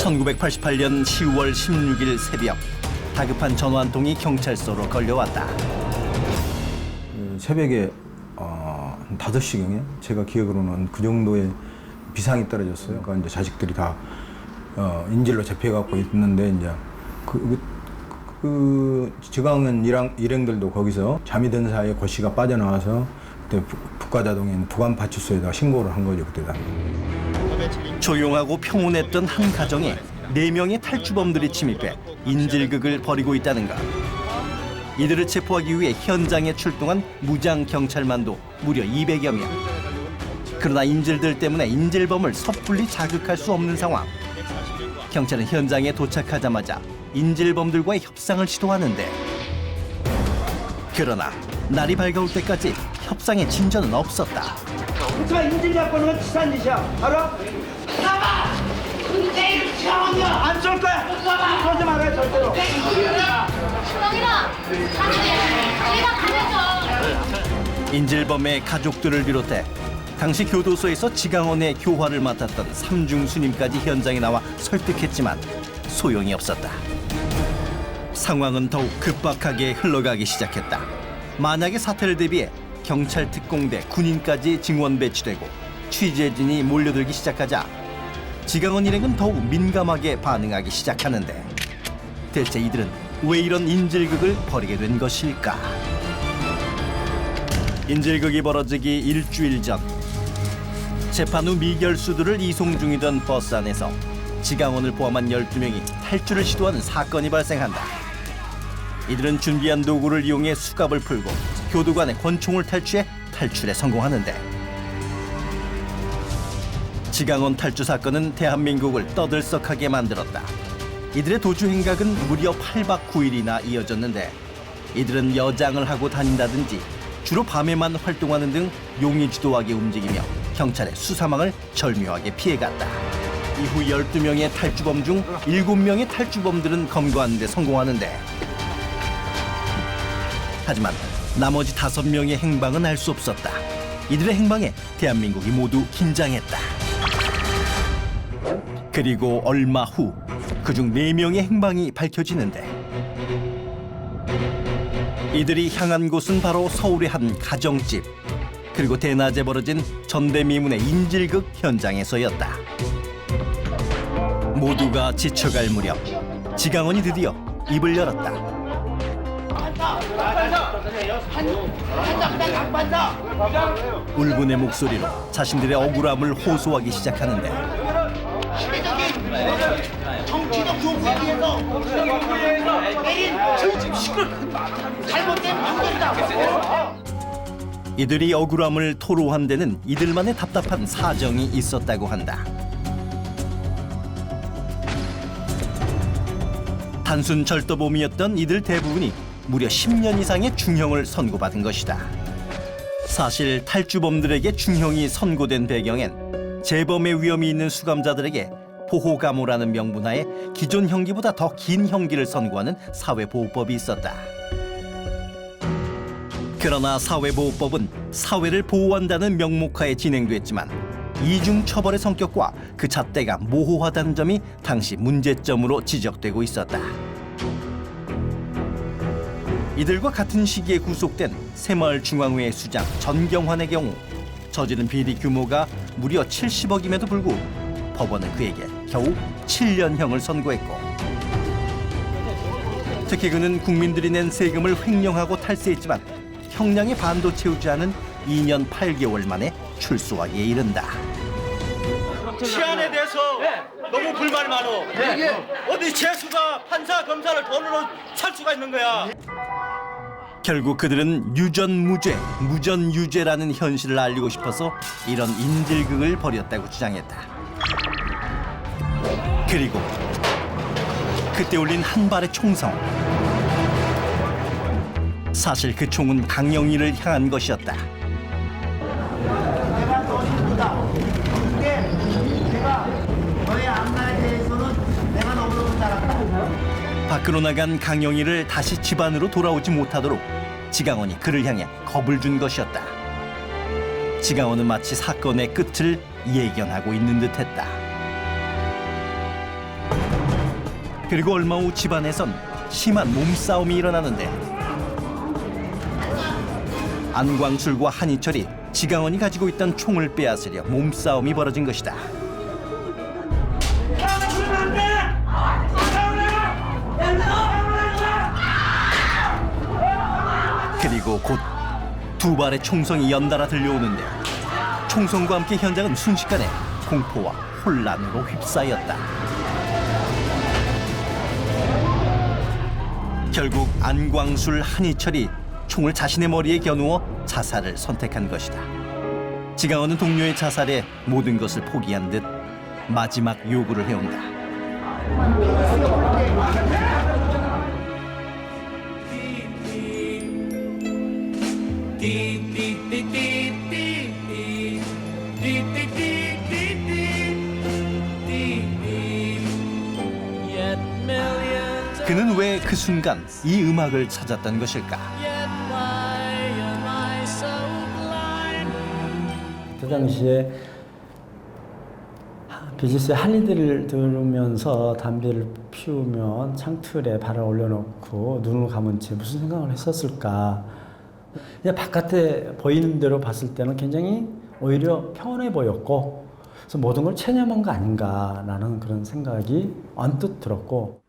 1988년 10월 16일 새벽 다급한 전화 한 통이 경찰서로 걸려왔다. 새벽에 한 5시경에 제가 기억으로는 그 정도의 비상이 떨어졌어요. 그러니까 이제 자식들이 다 인질로 잡혀갖고 있는데 이제 그 지강은 일행들도 거기서 잠이 든 사이에 고 씨가 빠져나와서 그때 북가자동에 있는 부관파출소에다가 신고를 한 거죠, 그때 당시. 조용하고 평온했던 한 가정에 4명의 탈주범들이 침입해 인질극을 벌이고 있다는 것. 이들을 체포하기 위해 현장에 출동한 무장 경찰만도 무려 200여 명. 그러나 인질들 때문에 인질범을 섣불리 자극할 수 없는 상황. 경찰은 현장에 도착하자마자 인질범들과의 협상을 시도하는데, 그러나 날이 밝아올 때까지 협상의 진전은 없었다. 그치만 인질 잡고 오는 건 치사한 짓이야. 알아? 나가! 내 이름 지나온다! 안 쏠 거야! 쏘지 말아요, 절대로. 정인아! 내가 가면서! 인질범의 가족들을 비롯해 당시 교도소에서 지강원의 교화를 맡았던 삼중 스님까지 현장에 나와 설득했지만 소용이 없었다. 상황은 더욱 급박하게 흘러가기 시작했다. 만약의 사태를 대비해 경찰 특공대, 군인까지 증원 배치되고 취재진이 몰려들기 시작하자 지강원 일행은 더욱 민감하게 반응하기 시작하는데, 대체 이들은 왜 이런 인질극을 벌이게 된 것일까? 인질극이 벌어지기 일주일 전, 재판 후 미결수들을 이송 중이던 버스 안에서 지강원을 포함한 12명이 탈주를 시도하는 사건이 발생한다. 이들은 준비한 도구를 이용해 수갑을 풀고 교도관의 권총을 탈취해 탈출에 성공하는데, 지강원 탈주 사건은 대한민국을 떠들썩하게 만들었다. 이들의 도주 행각은 무려 8박 9일이나 이어졌는데, 이들은 여장을 하고 다닌다든지 주로 밤에만 활동하는 등 용의주도하게 움직이며 경찰의 수사망을 절묘하게 피해갔다. 이후 12명의 탈주범 중 7명의 탈주범들은 검거하는 데 성공하는데, 하지만 나머지 5명의 행방은 알 수 없었다. 이들의 행방에 대한민국이 모두 긴장했다. 그리고 얼마 후 그중 4명의 행방이 밝혀지는데, 이들이 향한 곳은 바로 서울의 한 가정집, 그리고 대낮에 벌어진 전대미문의 인질극 현장에서였다. 모두가 지쳐갈 무렵 지강원이 드디어 입을 열었다. 울분의 목소리로 자신들의 억울함을 호소하기 시작하는데, 정치적 요구에 비해서 내린 정치 잘못된 판결이다. 이들이 억울함을 토로한 데는 이들만의 답답한 사정이 있었다고 한다. 단순 절도범이었던 이들 대부분이 무려 10년 이상의 중형을 선고받은 것이다. 사실 탈주범들에게 중형이 선고된 배경엔 재범의 위험이 있는 수감자들에게 보호감호라는 명분하에 기존 형기보다 더 긴 형기를 선고하는 사회보호법이 있었다. 그러나 사회보호법은 사회를 보호한다는 명목하에 진행됐지만 이중처벌의 성격과 그 잣대가 모호하다는 점이 당시 문제점으로 지적되고 있었다. 이들과 같은 시기에 구속된 새마을중앙회 수장 전경환의 경우 저지른 비리 규모가 무려 70억임에도 불구하고 법원은 그에게 겨우 7년형을 선고했고, 특히 그는 국민들이 낸 세금을 횡령하고 탈세했지만 형량의 반도 채우지 않은 2년 8개월 만에 출소하기에 이른다. 치안에 대해서 너무 불만이 많어. 어디 재수가 판사, 검사를 돈으로 살 수가 있는 거야. 결국 그들은 유전무죄, 무전유죄라는 현실을 알리고 싶어서 이런 인질극을 벌였다고 주장했다. 그리고 그때 울린 한 발의 총성. 사실 그 총은 강영희를 향한 것이었다. 내가 너 친구다. 근데 내가 너의 앞날에 대해서는 내가 너무너무 잘 알아. 밖으로 나간 강영희를 다시 집안으로 돌아오지 못하도록 지강원이 그를 향해 겁을 준 것이었다. 지강원은 마치 사건의 끝을 예견하고 있는 듯했다. 그리고 얼마 후 집안에선 심한 몸싸움이 일어나는데 안광술과 한희철이 지강원이 가지고 있던 총을 빼앗으려 몸싸움이 벌어진 것이다. 그리고 곧 두 발의 총성이 연달아 들려오는데 총성과 함께 현장은 순식간에 공포와 혼란으로 휩싸였다. 결국 안광술, 한희철이 총을 자신의 머리에 겨누어 자살을 선택한 것이다. 지강원은 동료의 자살에 모든 것을 포기한 듯 마지막 요구를 해온다. 그는 왜 그 순간 이 음악을 찾았던 것일까? 그 당시에 비즈스의 한이들을 들으면서 담배를 피우면 창틀에 발을 올려놓고 눈을 감은 채 무슨 생각을 했었을까? 그냥 바깥에 보이는 대로 봤을 때는 굉장히 오히려 평온해 보였고, 그래서 모든 걸 체념한 거 아닌가라는 그런 생각이 언뜻 들었고.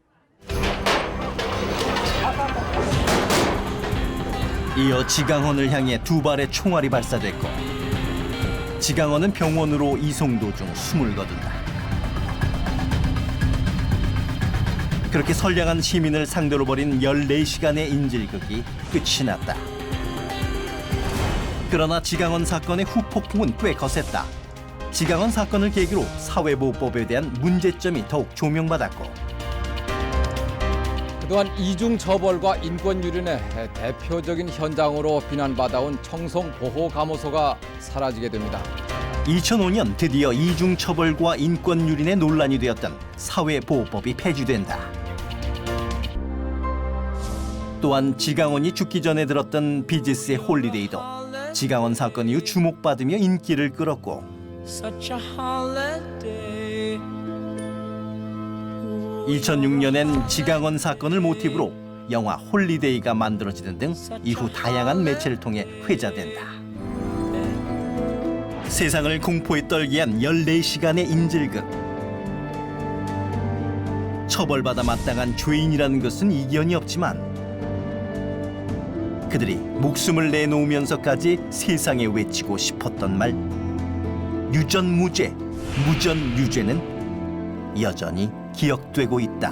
이어 지강원을 향해 두 발의 총알이 발사됐고 지강원은 병원으로 이송 도중 숨을 거둔다. 그렇게 선량한 시민을 상대로 벌인 14시간의 인질극이 끝이 났다. 그러나 지강원 사건의 후폭풍은 꽤 거셌다. 지강원 사건을 계기로 사회보호법에 대한 문제점이 더욱 조명받았고 그동안 이중 처벌과 인권 유린의 대표적인 현장으로 비난받아온 청송보호감호소가 사라지게 됩니다. 2005년 드디어 이중 처벌과 인권 유린의 논란이 되었던 사회보호법이 폐지된다. 또한 지강원이 죽기 전에 들었던 비지스의 홀리데이도 지강원 사건 이후 주목받으며 인기를 끌었고 2006년엔 지강원 사건을 모티브로 영화 홀리데이가 만들어지는 등 이후 다양한 매체를 통해 회자된다. 세상을 공포에 떨게 한 14시간의 인질극. 처벌받아 마땅한 죄인이라는 것은 이견이 없지만 그들이 목숨을 내놓으면서까지 세상에 외치고 싶었던 말 유전무죄, 무전유죄는 여전히 기억되고 있다.